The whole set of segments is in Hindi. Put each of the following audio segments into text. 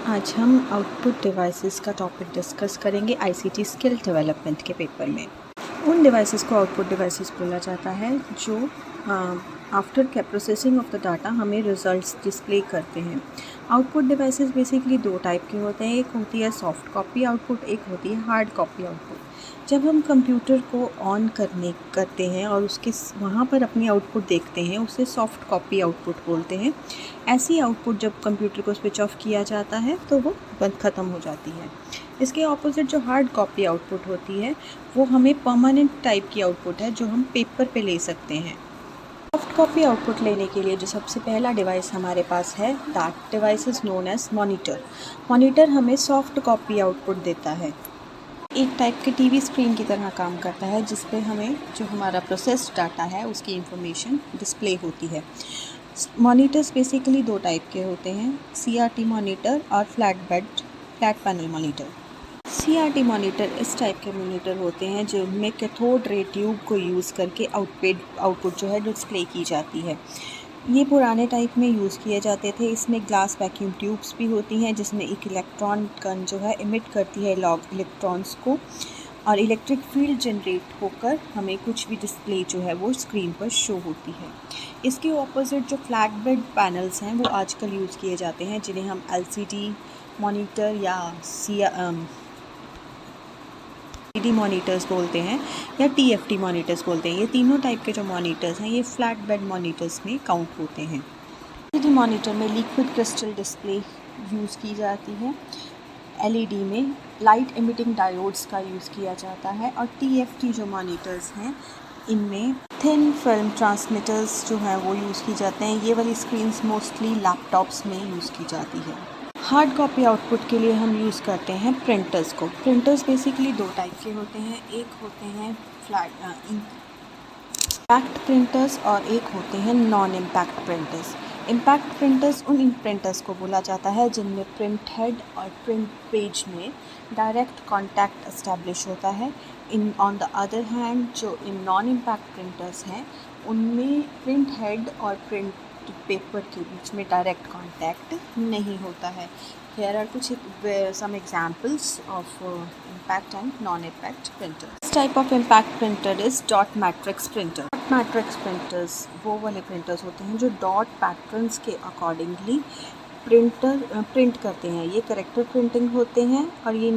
आज हम आउटपुट डिवाइसेस का टॉपिक डिस्कस करेंगे आईसीटी स्किल डेवलपमेंट के पेपर में। उन डिवाइसेस को आउटपुट डिवाइसेस बोला जाता है जो after processing of the data हमें रिजल्ट्स डिस्प्ले करते हैं। आउटपुट डिवाइसेस बेसिकली दो टाइप के होते हैं, एक होती है सॉफ्ट कॉपी आउटपुट, एक होती है हार्ड कॉपी आउटपुट। जब हम कंप्यूटर को ऑन करते हैं और उसके वहाँ पर अपनी आउटपुट देखते हैं, उसे सॉफ्ट कॉपी आउटपुट बोलते हैं। ऐसी आउटपुट जब कंप्यूटर को स्विच ऑफ किया जाता है तो वो बंद ख़त्म हो जाती है। इसके ऑपोजिट जो हार्ड कॉपी आउटपुट होती है वो हमें परमानेंट टाइप की आउटपुट है जो हम पेपर पे ले सकते हैं। सॉफ्ट कॉपी आउटपुट लेने के लिए जो सबसे पहला डिवाइस हमारे पास है, that device is known as monitor. Monitor हमें सॉफ्ट कॉपी आउटपुट देता है। एक टाइप के टीवी स्क्रीन की तरह काम करता है जिस पे हमें जो हमारा प्रोसेस्ड डाटा है उसकी इंफॉर्मेशन डिस्प्ले होती है। मॉनिटर्स बेसिकली दो टाइप के होते हैं, सीआरटी मॉनिटर और flat panel monitor. CRT monitor इस टाइप के मॉनिटर होते हैं जिनमें कैथोड रे ट्यूब को यूज़ करके आउटपुट जो है डिस्प्ले की जाती है। ये पुराने टाइप में यूज़ किए जाते थे। इसमें ग्लास वैक्यूम ट्यूब्स भी होती हैं जिसमें एक इलेक्ट्रॉन गन जो है इमिट करती है इलेक्ट्रॉन्स को, और इलेक्ट्रिक फील्ड जनरेट होकर हमें कुछ भी डिस्प्ले जो है वो स्क्रीन पर शो होती है। इसके ऑपोजिट जो फ्लैट बेड पैनल्स हैं वो आजकल यूज़ किए जाते हैं, जिन्हें हम एलसीडी मॉनिटर या डी मॉनिटर्स बोलते हैं या टीएफटी मॉनिटर्स बोलते हैं। ये तीनों टाइप के जो मॉनिटर्स हैं ये फ्लैट बेड मॉनिटर्स में काउंट होते हैं। एलसीडी मॉनिटर में लिक्विड क्रिस्टल डिस्प्ले यूज़ की जाती है, एलईडी में लाइट इमिटिंग डायोड्स का यूज़ किया जाता है, और टीएफटी जो मॉनिटर्स हैं इनमें थिन फिल्म ट्रांसमिटर्स जो हैं वो यूज़ की जाते हैं। ये वाली स्क्रीन्स मोस्टली लैपटॉप्स में यूज़ की जाती है। हार्ड कॉपी आउटपुट के लिए हम यूज़ करते हैं प्रिंटर्स को। प्रिंटर्स बेसिकली दो टाइप के होते हैं, एक होते हैं इम्पैक्ट प्रिंटर्स और एक होते हैं non impact printers. Impact printers उन प्रिंटर्स को बोला जाता है जिनमें प्रिंट हेड और प्रिंट पेज में डायरेक्ट कांटेक्ट एस्टैब्लिश होता है। In on the other hand जो इन नॉन इम्पैक्ट प्रिंटर्स हैं उनमें प्रिंट हेड और प्रिंट पेपर के बीच में डायरेक्ट कांटेक्ट नहीं होता है। Here are कुछ some examples of impact and non-impact printer. This type of impact printer is dot matrix printer. Dot matrix printers वो वाले printers होते हैं जो dot patterns के accordingly प्रिंट करते हैं। ये करेक्टर प्रिंटिंग होते हैं और ये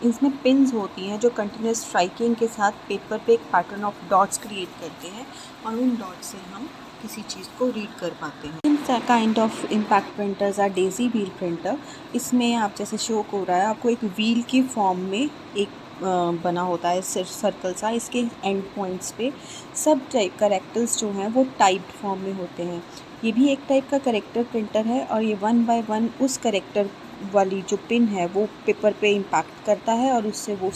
इसमें पिन्स होती हैं जो कंटिन्यूस स्ट्राइकिंग के साथ पेपर पे एक पैटर्न ऑफ डॉट्स क्रिएट करते हैं और उन डॉट्स से हम किसी चीज़ को रीड कर पाते हैं। In kind of impact printers are daisy wheel printer. इसमें आप जैसे शो हो रहा है आपको एक व्हील की फॉर्म में एक बना होता है सर्कल सा, इसके एंड पॉइंट्स पे सब टाइप करेक्टर्स जो हैं वो टाइप्ड फॉर्म में होते हैं। ये भी एक टाइप का करेक्टर प्रिंटर है और ये 1 बाय 1 उस करेक्टर वाली जो पिन है वो पेपर पे इम्पैक्ट करता है और उससे वो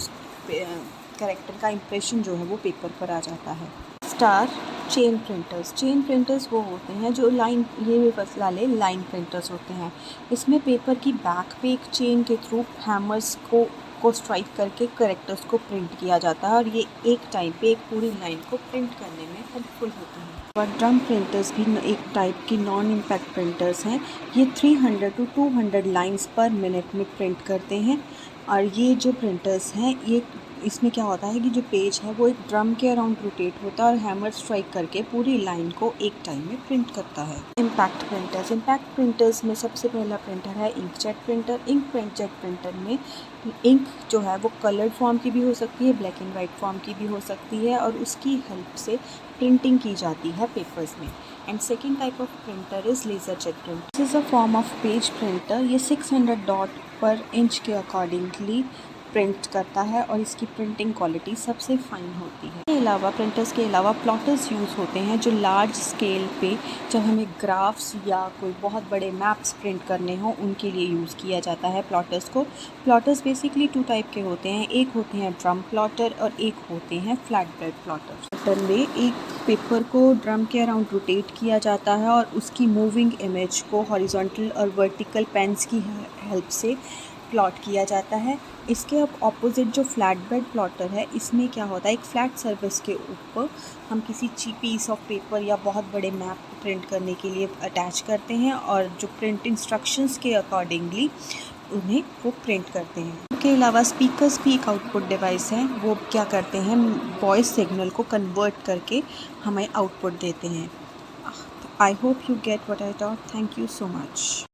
करेक्टर का इम्प्रेशन जो है वो पेपर पर आ जाता है। स्टार चेन प्रिंटर्स वो होते हैं जो ये वाले लाइन प्रिंटर्स होते हैं। इसमें पेपर की बैक पे एक चेन के थ्रू हैमर्स को स्ट्राइक करके करेक्टर्स को प्रिंट किया जाता है और ये एक टाइम पे एक पूरी लाइन को प्रिंट करने में हेल्पफुल होते हैं। और ड्रम प्रिंटर्स भी एक टाइप की नॉन इम्पैक्ट प्रिंटर्स हैं। ये 300 to 200 लाइन्स पर मिनट में प्रिंट करते हैं और ये जो प्रिंटर्स हैं ये इसमें क्या होता है कि जो पेज है वो एक ड्रम के अराउंड रोटेट होता है और हैमर स्ट्राइक करके पूरी लाइन को एक टाइम में प्रिंट करता है। इम्पैक्ट प्रिंटर्स में सबसे पहला प्रिंटर है इंकजेट प्रिंटर। इंकजेट प्रिंटर में इंक जो है वो कलर्ड फॉर्म की भी हो सकती है, ब्लैक एंड वाइट फॉर्म की भी हो सकती है और उसकी हेल्प से प्रिंटिंग की जाती है पेपर्स में। And second type of printer is laser jet printer. This is a form of page printer. ये 600 डॉट पर इंच के अकॉर्डिंगली प्रिंट करता है और इसकी प्रिंटिंग क्वालिटी सबसे फाइन होती है। इसके अलावा प्रिंटर्स के अलावा प्लॉटर्स यूज़ होते हैं जो लार्ज स्केल पे जब हमें ग्राफ्स या कोई बहुत बड़े मैप्स प्रिंट करने हों उनके लिए यूज़ किया जाता है प्लॉटर्स को। प्लॉटर्स बेसिकली 2 टाइप के होते हैं, एक होते हैं ड्रम प्लॉटर और एक होते हैं फ्लैट बेड प्लॉटर। प्लॉटर में एक पेपर को ड्रम के अराउंड रोटेट किया जाता है और उसकी मूविंग इमेज को हॉरिजॉन्टल और वर्टिकल पेन्स की हेल्प से प्लॉट किया जाता है। इसके अब ऑपोजिट जो फ्लैट बेड प्लॉटर है, इसमें क्या होता है, एक फ्लैट सर्फेस के ऊपर हम किसी पीस ऑफ पेपर या बहुत बड़े मैप प्रिंट करने के लिए अटैच करते हैं और जो प्रिंट इंस्ट्रक्शंस के अकॉर्डिंगली उन्हें वो प्रिंट करते हैं। इसके अलावा स्पीकर्स भी एक आउटपुट डिवाइस है, वो क्या करते हैं, वॉइस सिग्नल को कन्वर्ट करके हमें आउटपुट देते हैं। I hope you get what I taught. Thank you so much.